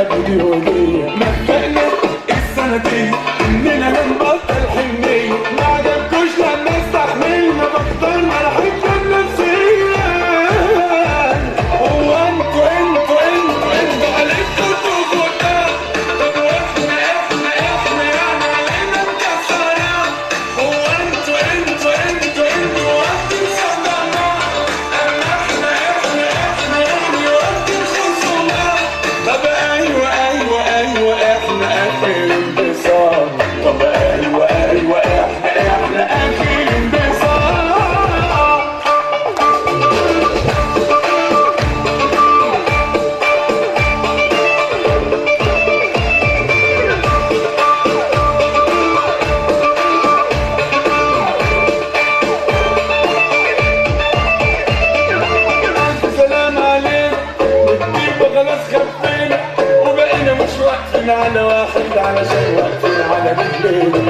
دي ودية. مبدأنا السنتين إننا هنبطل حنية، ما عجبكوش لما استحملنا بختارنا راحتنا النفسية. هو انتوا عليكوا تفوتات، طب واحنا يعني علينا مكسرات. هو انتوا وقت الصدمات، اما احنا يعني وقت الخصومات. طب ايوه احنا اخر انتصار. طب ايوه احنا اخر انتصار. سلام عليك نكتب خلاص خفينا، وبقينا مش واقفين على واحد علشان واقفين على رجلينا.